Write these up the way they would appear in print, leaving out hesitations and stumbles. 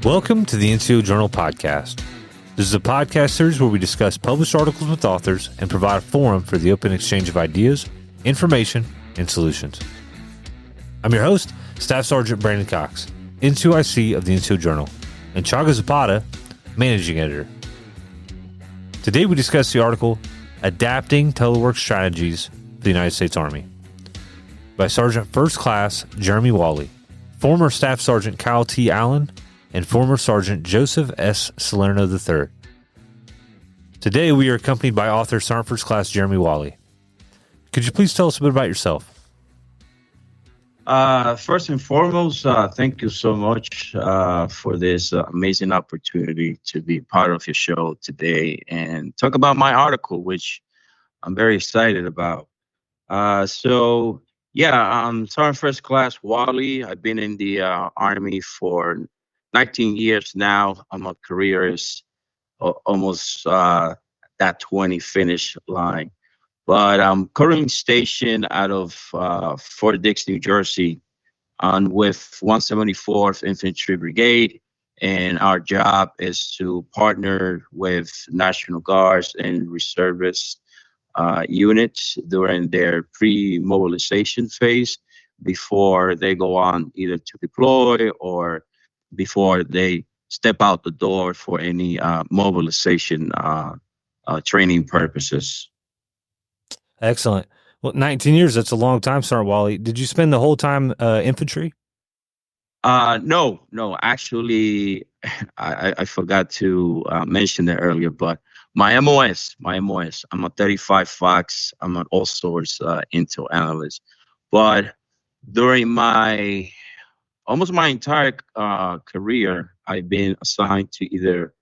Welcome to the NCO Journal Podcast. This is a podcast series where we discuss published articles with authors and provide a forum for the open exchange of ideas, information, and solutions. I'm your host, Staff Sergeant Brandon Cox, NCOIC of the NCO Journal, and Chaga Zapata, Managing Editor. Today we discuss the article, Adapting Telework Strategies for the United States Army, by Sergeant First Class Jeremy Wally, former Staff Sergeant Kyle T. Allen, and former Sergeant Joseph S. Salerno III. Today, we are accompanied by author Sergeant First Class Jeremy Wally. Could you please tell us a bit about yourself? First and foremost, thank you so much for this amazing opportunity to be part of your show today and talk about my article, which I'm very excited about. I'm Sergeant First Class Wally. I've been in the Army for 19 years now. My career is almost that 20 finish line. But I'm currently stationed out of Fort Dix, New Jersey, with 174th Infantry Brigade. And our job is to partner with National Guards and reservist units during their pre-mobilization phase before they go on either to deploy or before they step out the door for any mobilization training purposes. Excellent. Well, 19 years, that's a long time, Sergeant Wally. Did you spend the whole time infantry? No. Actually, I forgot to mention that earlier, but my MOS, I'm a 35 Fox. I'm an all-source intel analyst. But during almost my entire career, I've been assigned to either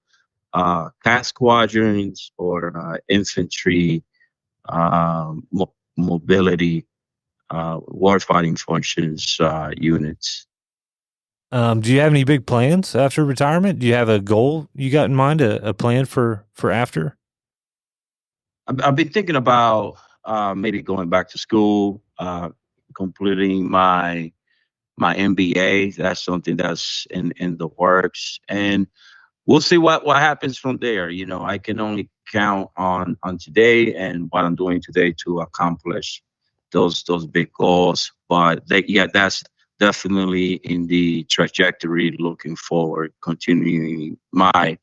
task squadrons or infantry mobility warfighting functions units. Do you have any big plans after retirement? Do you have a goal you got in mind, a plan for after? I've been thinking about maybe going back to school, completing my MBA. That's something that's in the works, and we'll see what happens from there. You know, I can only count on today and what I'm doing today to accomplish those big goals. But that's definitely in the trajectory looking forward, continuing my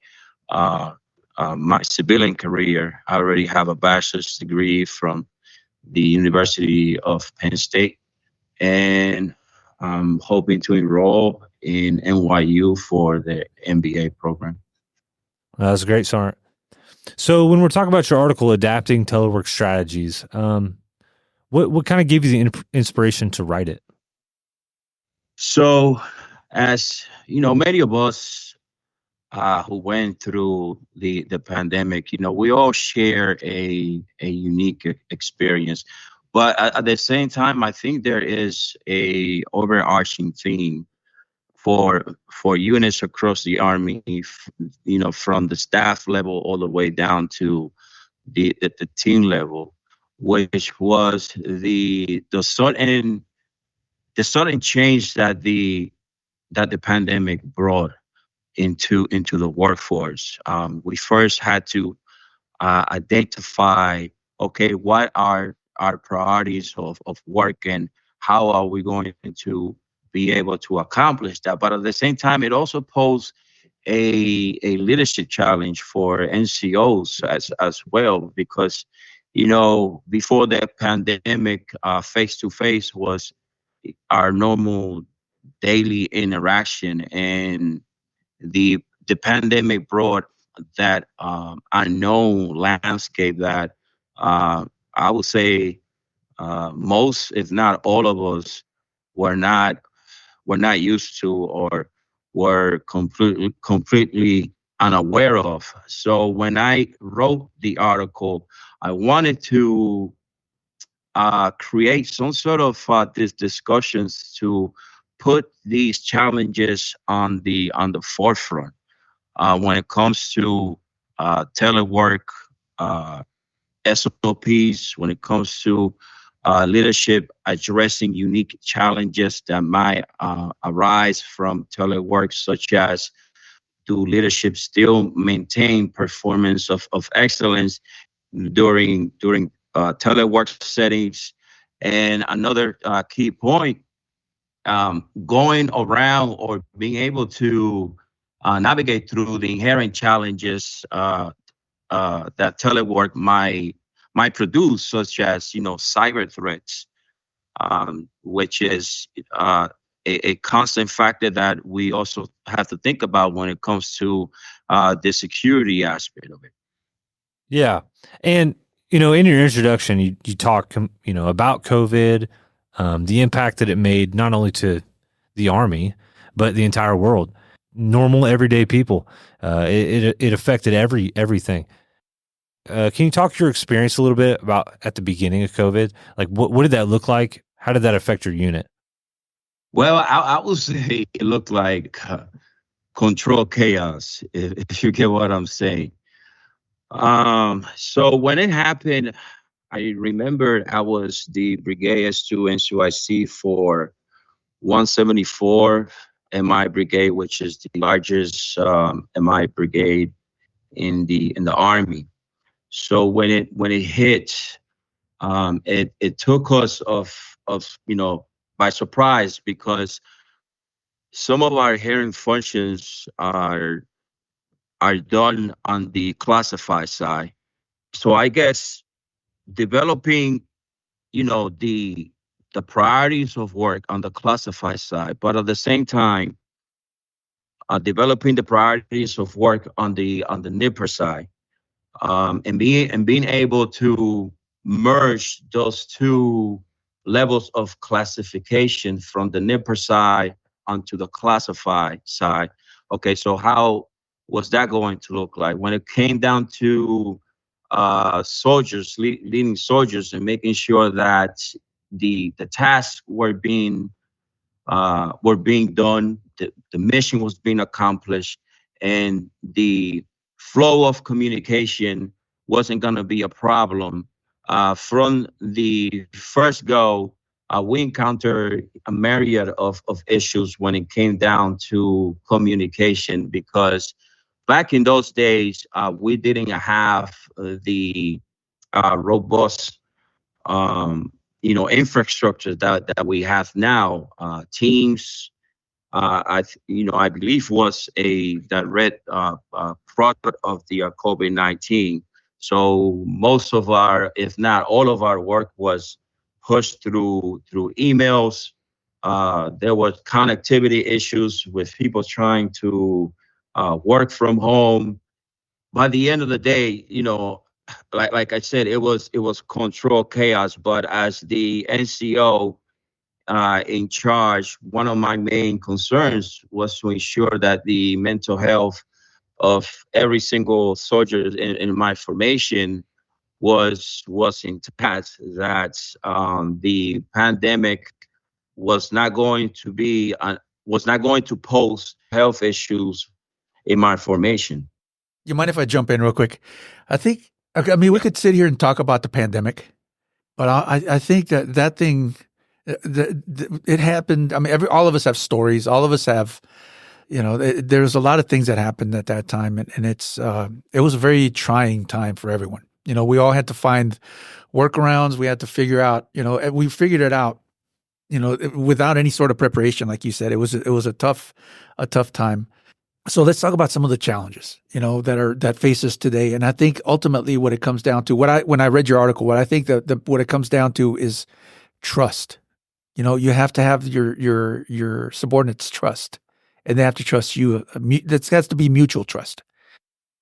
civilian career. I already have a bachelor's degree from the University of Penn State, and I'm hoping to enroll in NYU for the MBA program. That's great, Sergeant. So when we're talking about your article, Adapting Telework Strategies, what kind of gave you the inspiration to write it? So, as you know, many of us who went through the pandemic, you know, we all share a unique experience. But at the same time, I think there is a overarching theme for units across the Army, you know, from the staff level all the way down to the team level, which was the sudden change that the pandemic brought into the workforce. We first had to identify, okay, what are our priorities of work and how are we going to be able to accomplish that. But at the same time, it also posed a leadership challenge for NCOs as well, because, you know, before the pandemic, face-to-face was our normal daily interaction, and the pandemic brought that unknown landscape that I would say most, if not all of us, were not used to or were completely unaware of. So when I wrote the article, I wanted to create some sort of these discussions to put these challenges on the forefront when it comes to telework, SOPs, when it comes to leadership addressing unique challenges that might arise from telework, such as do leadership still maintain performance of excellence during telework settings? And another key point, going around or being able to navigate through the inherent challenges that telework might produce, such as cyber threats, which is a constant factor that we also have to think about when it comes to the security aspect of it. Yeah. And, in your introduction, you talk, about COVID, the impact that it made not only to the Army, but the entire world, normal, everyday people. It affected everything. Can you talk your experience a little bit about at the beginning of COVID? Like, what did that look like? How did that affect your unit? Well, I would say it looked like control chaos, if you get what I'm saying. So when it happened, I remember I was the Brigade S2 NCOIC for 174 MI Brigade, which is the largest MI brigade in the Army. So when it hit, it took us by surprise, because some of our hearing functions are done on the classified side. So I guess developing, the priorities of work on the classified side, but at the same time, developing the priorities of work on the NIPR side, and being able to merge those two levels of classification from the NIPR side onto the classified side. Okay, so how was that going to look like when it came down to soldiers, leading soldiers, and making sure that the tasks were being done, the mission was being accomplished, and the flow of communication wasn't going to be a problem. From the first go, we encountered a myriad of issues when it came down to communication, because back in those days, we didn't have the robust infrastructure that we have now. Teams, I believe, was a direct product of the COVID-19. So most of our, if not all of our work, was pushed through emails. There was connectivity issues with people trying to work from home. By the end of the day, like I said, it was control chaos. But as the NCO in charge, one of my main concerns was to ensure that the mental health of every single soldier in my formation was intact. That the pandemic was not going to pose health issues in my formation. You mind if I jump in real quick? We could sit here and talk about the pandemic, but I think that thing, it happened. I mean, all of us have stories. All of us have, there's a lot of things that happened at that time, and it was a very trying time for everyone. We all had to find workarounds. We had to figure out, we figured it out, without any sort of preparation. Like you said, it was a tough time. So let's talk about some of the challenges, that face us today. And I think ultimately what it comes down to, when I read your article, what I think what it comes down to is trust. You have to have your subordinates trust, and they have to trust you. That has to be mutual trust.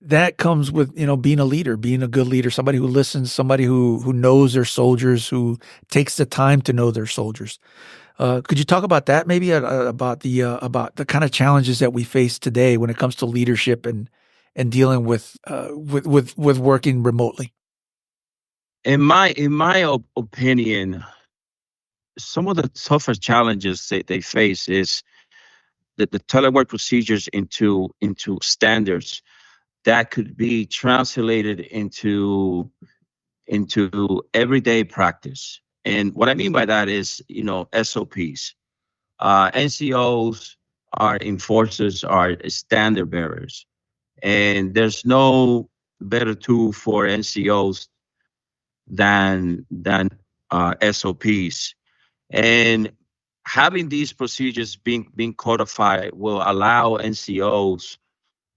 That comes with, being a leader, being a good leader, somebody who listens, somebody who knows their soldiers, who takes the time to know their soldiers. Could you talk about that, maybe about the kind of challenges that we face today when it comes to leadership and dealing with working remotely? In my opinion, some of the toughest challenges they face is the telework procedures into standards that could be translated into everyday practice. And what I mean by that is, SOPs. NCOs our enforcers, our standard bearers. And there's no better tool for NCOs than SOPs. And having these procedures being codified will allow NCOs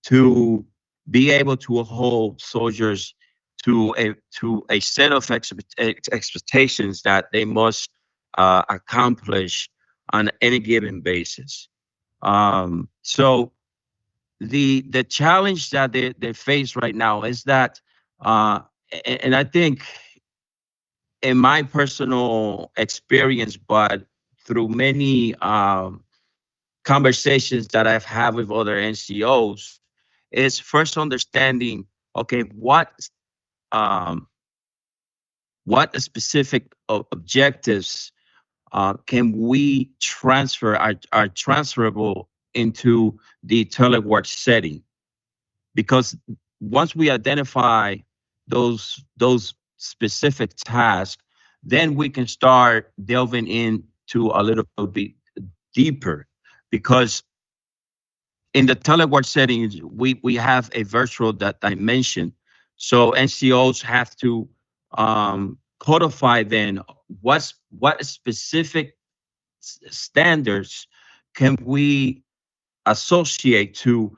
to be able to hold soldiers to a set of expectations that they must accomplish on any given basis. So the challenge that they face right now is that, and I think in my personal experience, but through many conversations that I've had with other NCOs, is first understanding, okay, um, what specific objectives can we transfer are transferable into the telework setting? Because once we identify those specific tasks, then we can start delving into a little bit deeper. Because in the telework settings, we have a virtual dimension. So NCOs have to codify then what specific standards can we associate to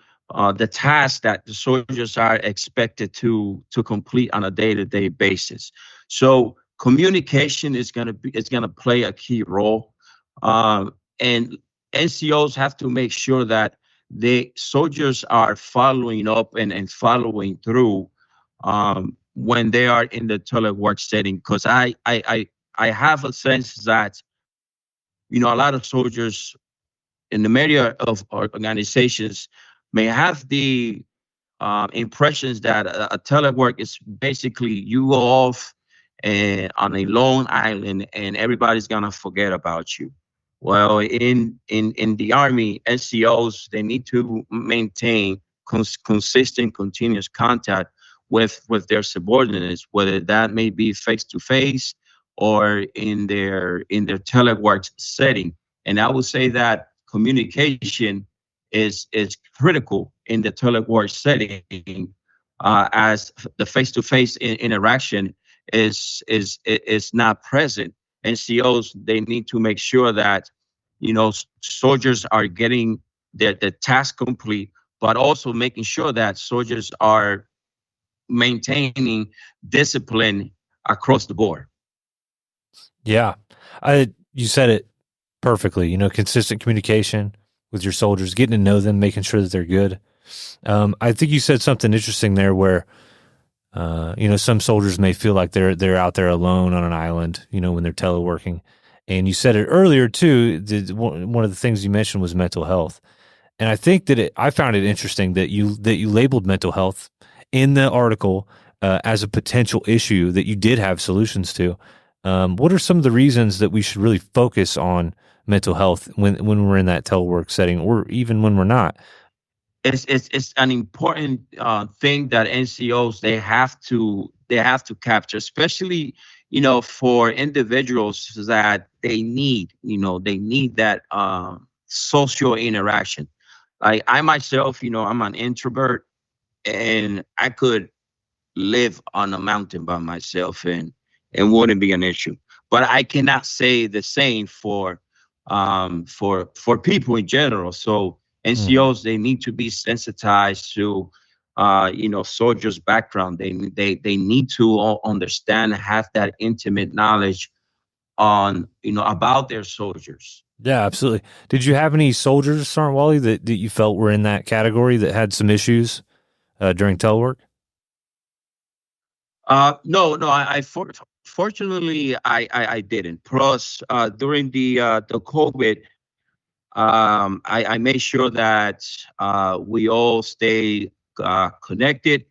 the tasks that the soldiers are expected to complete on a day-to-day basis. So communication is going to play a key role, and NCOs have to make sure that the soldiers are following up and following through when they are in the telework setting. Because I have a sense that a lot of soldiers in the media of organizations may have the impressions that a telework is basically you go off on a lone island and everybody's gonna forget about you. Well, in the Army, NCOs, they need to maintain consistent, continuous contact with their subordinates, whether that may be face to face or in their telework setting. And I would say that communication is critical in the telework setting, as the face-to-face interaction is not present. NCOs, they need to make sure that soldiers are getting the task complete, but also making sure that soldiers are maintaining discipline across the board. Yeah, you said it perfectly. Consistent communication with your soldiers, getting to know them, making sure that they're good. I think you said something interesting there where, some soldiers may feel like they're out there alone on an island, when they're teleworking. And you said it earlier too. One of the things you mentioned was mental health. And I think that I found it interesting that you labeled mental health in the article as a potential issue that you did have solutions to. What are some of the reasons that we should really focus on mental health when we're in that telework setting, or even when we're not? It's an important thing that NCOs they have to capture, especially for individuals that they need that social interaction. Like I myself, I'm an introvert, and I could live on a mountain by myself and wouldn't be an issue. But I cannot say the same for people in general. So NCOs, they need to be sensitized to soldiers' background. They need to understand, have that intimate knowledge on about their soldiers. Yeah, absolutely. Did you have any soldiers, Sergeant Wally, that you felt were in that category that had some issues during telework? No. Fortunately, I didn't. Plus, during the COVID, I made sure that we all stay connected.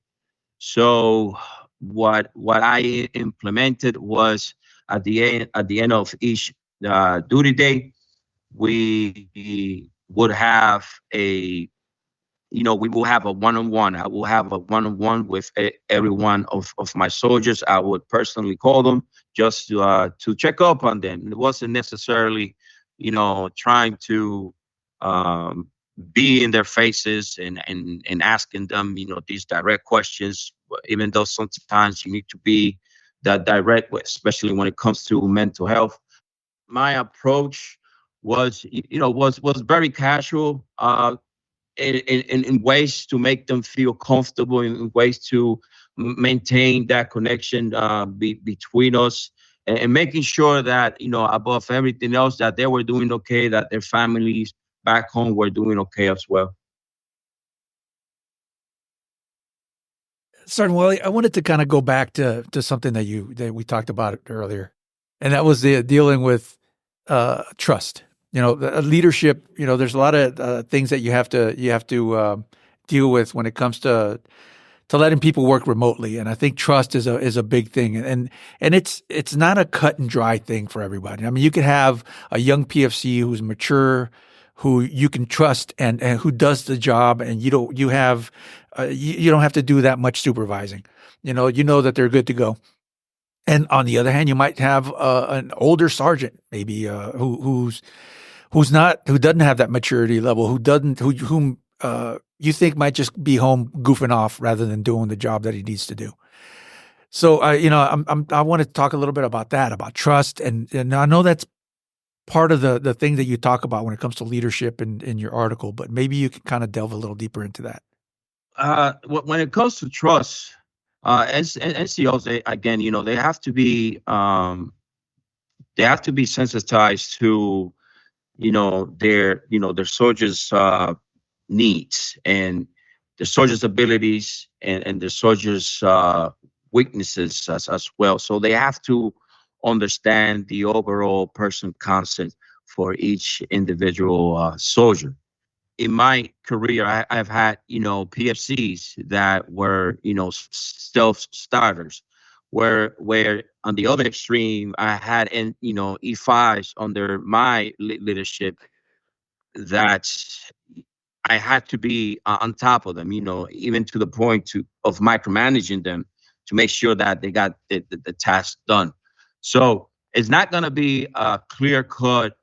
So what I implemented was at the end of each duty day, we would have we will have a one-on-one. I will have a one-on-one with every one of my soldiers. I would personally call them just to check up on them. It wasn't necessarily, trying to be in their faces and asking them, these direct questions, even though sometimes you need to be that direct, especially when it comes to mental health. My approach was very casual, in ways to make them feel comfortable, in ways to maintain that connection between us, and making sure that, above everything else, that they were doing okay, that their families back home were doing okay as well. Sergeant Wally, I wanted to kind of go back to something that we talked about earlier, and that was the dealing with trust. Leadership. There's a lot of things that you have to deal with when it comes to letting people work remotely, and I think trust is a big thing, and it's not a cut and dry thing for everybody. I mean, you could have a young PFC who's mature, who you can trust, and who does the job, and you don't have to do that much supervising. You know that they're good to go. And on the other hand, you might have an older sergeant, maybe who doesn't have that maturity level, whom you think might just be home goofing off rather than doing the job that he needs to do. So I want to talk a little bit about that, about trust, and I know that's part of the thing that you talk about when it comes to leadership in your article, but maybe you can kind of delve a little deeper into that. When it comes to trust, NCOs, they have to be sensitized to their soldiers' needs and the soldiers' abilities and the soldiers' weaknesses as well. So they have to understand the overall person concept for each individual soldier. In my career, I've had, PFCs that were, self-starters, where on the other extreme, I had, E5s under my leadership that I had to be on top of them, even to the point of micromanaging them to make sure that they got the task done. So it's not going to be a clear-cut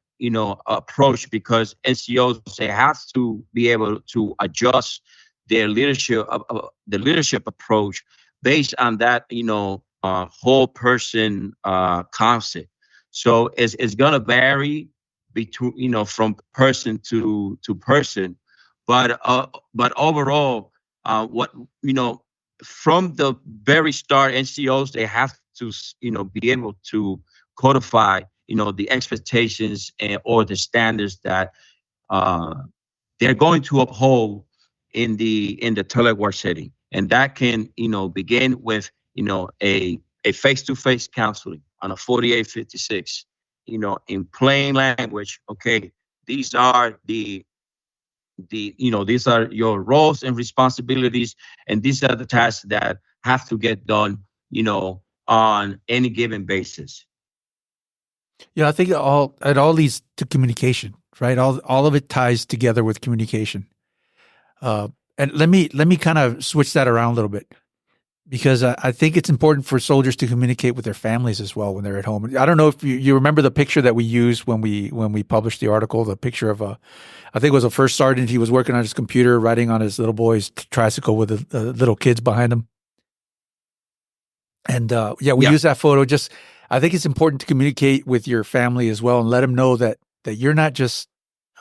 approach, because NCOs, they have to be able to adjust their leadership approach based on that whole person concept. So it's gonna vary between from person to person, but overall, what from the very start, NCOs, they have to be able to codify the expectations or the standards that they're going to uphold in the telework setting, and that can begin with a face-to-face counseling on a 4856, in plain language. Okay, these are these are your roles and responsibilities, and these are the tasks that have to get done on any given basis. I think it all leads to communication, right? All of it ties together with communication. And let me kind of switch that around a little bit, because I think it's important for soldiers to communicate with their families as well when they're at home. I don't know if you remember the picture that we used when we published the article, the picture of I think it was a first sergeant. He was working on his computer, riding on his little boy's tricycle with the little kids behind him. And we use that photo. I think it's important to communicate with your family as well and let them know that you're not just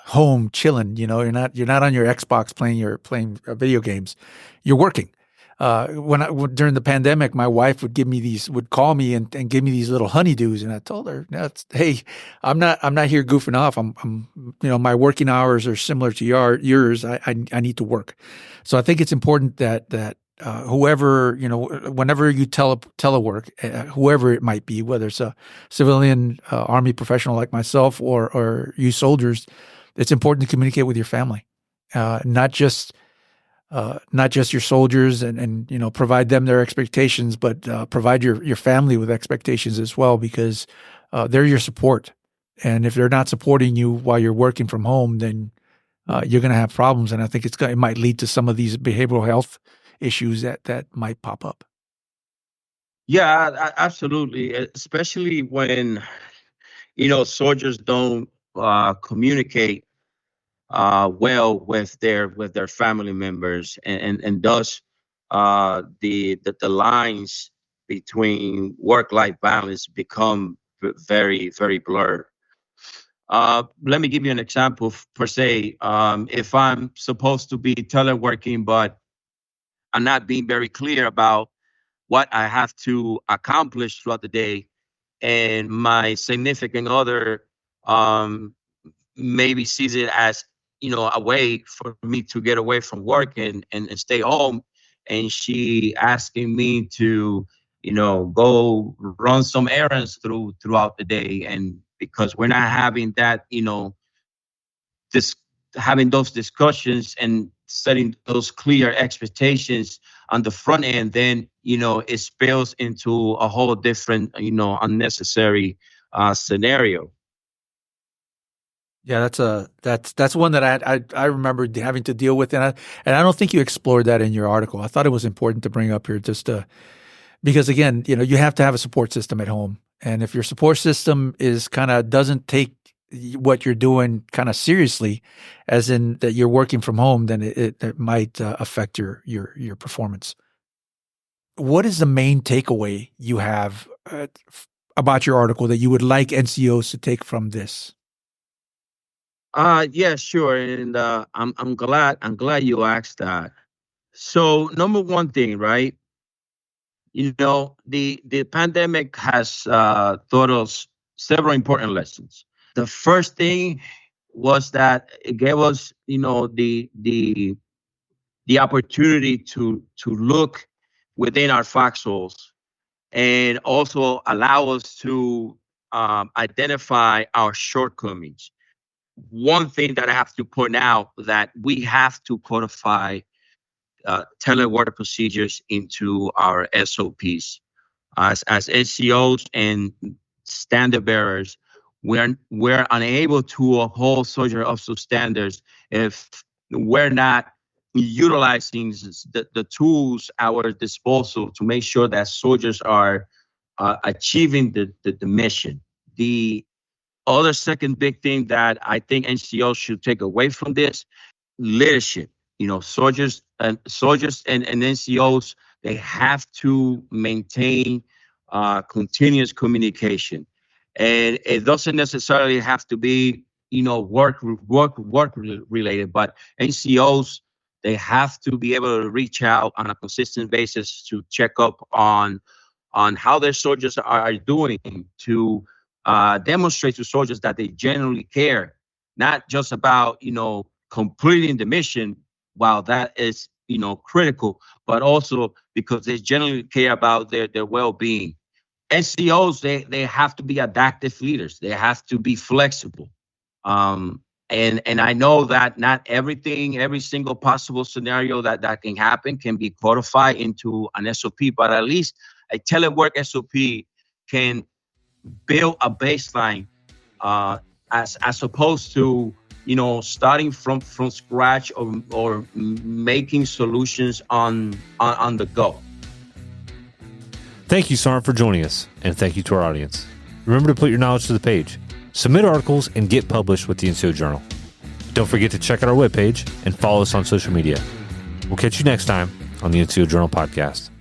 home chilling. You're not on your Xbox playing video games. You're working. During the pandemic, my wife would call me and give me these little honeydews, and I told her, hey, I'm not here goofing off. I'm my working hours are similar to yours. I need to work. So I think it's important that whoever, whenever you telework, whoever it might be, whether it's a civilian, Army professional like myself or you soldiers, it's important to communicate with your family, not just your soldiers and provide them their expectations, but provide your family with expectations as well, because they're your support. And if they're not supporting you while you're working from home, then you're going to have problems. And I think it might lead to some of these behavioral health issues that might pop up. Yeah, absolutely. Especially when, soldiers don't communicate well with their family members, and thus the lines between work-life balance become very, very blurred. Let me give you an example. Per se, if I'm supposed to be teleworking, but I'm not being very clear about what I have to accomplish throughout the day, and my significant other um, maybe sees it as, a way for me to get away from work and stay home, and she asking me to, go run some errands throughout the day. And because we're not having that, this having those discussions and setting those clear expectations on the front end, then it spills into a whole different, unnecessary scenario. Yeah, that's one that I remember having to deal with, and I don't think you explored that in your article. I thought it was important to bring up here because again, you have to have a support system at home, and if your support system is doesn't take what you're doing kind of seriously, as in that you're working from home, then it might affect your performance. What is the main takeaway you have about your article that you would like NCOs to take from this? Yeah, sure. And I'm glad you asked that. So number one thing, right? The pandemic has taught us several important lessons. The first thing was that it gave us, the opportunity to look within our foxholes, and also allow us to identify our shortcomings. One thing that I have to point out, that we have to codify telework procedures into our SOPs. As NCOs and standard bearers, we're unable to uphold social officer standards if we're not utilizing the tools at our disposal to make sure that soldiers are achieving the mission. The other second big thing that I think NCOs should take away from this: leadership. Soldiers and NCOs, they have to maintain continuous communication, and it doesn't necessarily have to be work related, but NCOs, they have to be able to reach out on a consistent basis to check up on how their soldiers are doing, to demonstrate to soldiers that they genuinely care, not just about completing the mission, while that is critical, but also because they genuinely care about their well-being. NCOs, they have to be adaptive leaders. They have to be flexible. And I know that not everything, every single possible scenario that can happen can be codified into an SOP, but at least a telework SOP can build a baseline, as opposed to starting from scratch, or making solutions on the go. Thank you, Sarn, for joining us, and thank you to our audience. Remember to put your knowledge to the page, submit articles, and get published with the NCO Journal. Don't forget to check out our webpage and follow us on social media. We'll catch you next time on the NCO Journal Podcast.